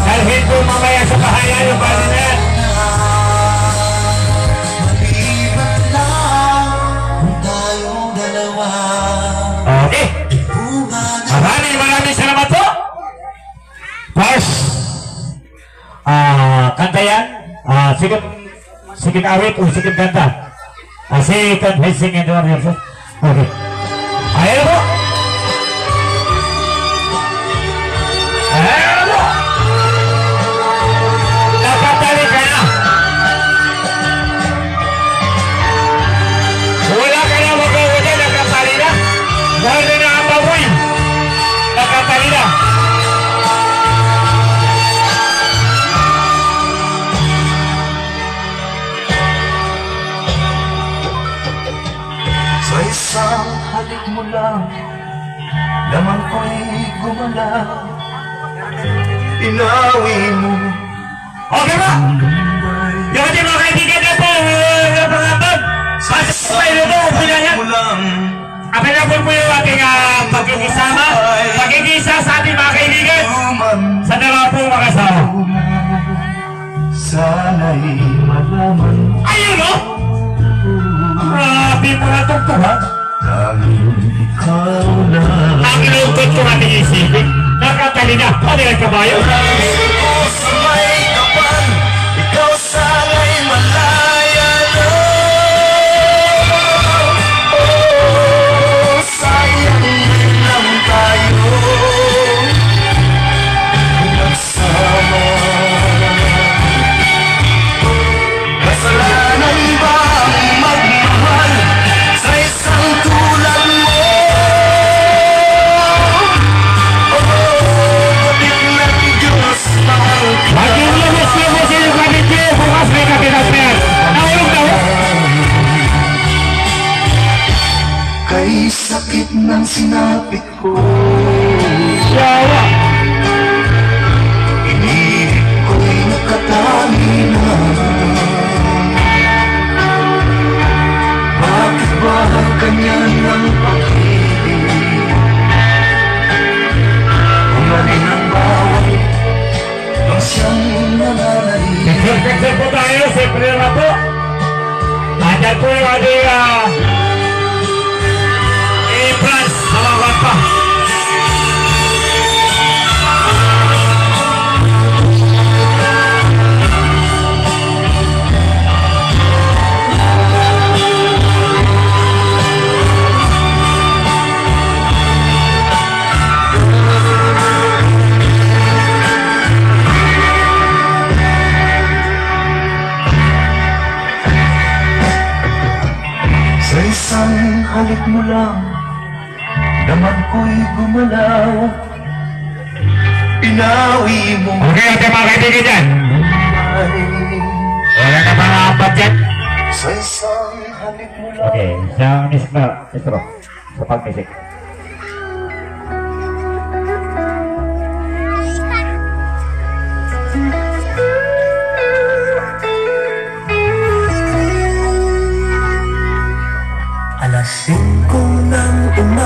Dalhin po mamaya sa bahayan yung bali na yan. Okay. Maraming salamat po. First, kanta yan. Sikit awit o sikit kanta. Sikit hissing and doon yan. Okay. Ayan po. Ayan po. Nakatali ka na. Wala ka na magawin yan. Nakatali na. Dahil na ang baboy. Nakatali na. Sa isang halik mo lang, laman ko'y gumalaw. Inawi mo. Okay ba? Yung ating mga kaibigan na po, pangatag. Mo lang. Available po yung ating pagkikisama, pagkikisa sa ating mga kaibigan. Sa dalawa po makasama. Sana'y malaman mo. Ayun o! Grabe po na tugtuhan. Dahil ikaw na Ang inugtot ko ating isipin. Nakatali na. Ano yung kabayo? Ikaw sa may kapal, ikaw sana'y malaya na. Oh, sayang din lang tayo nagsama. Kasalanan ba ang magmahal sa isang tulad mo? Mag-iwas-iwas yung kapit niyo. Bukas may kapitas na yan. Naulog na ho. Kay sakit ng sinapit ko, Yawa. iniibig ko'y nakatali na. Bakit ba ganyan ang pag-ibig? Kung alin ang bawat nang siyang nananalig. Picture po tayo. Siyempre naman po. Andyan po yung ating France. Salamat pa. Sa isang halik mo lang, naman ko'y gumalaw. Inawi mo Okay, ating mga kaibigan dyan. ay Wala na mga apat dyan. sa isang halik mo lang. Okay, sa music na intro. Sa pag-music.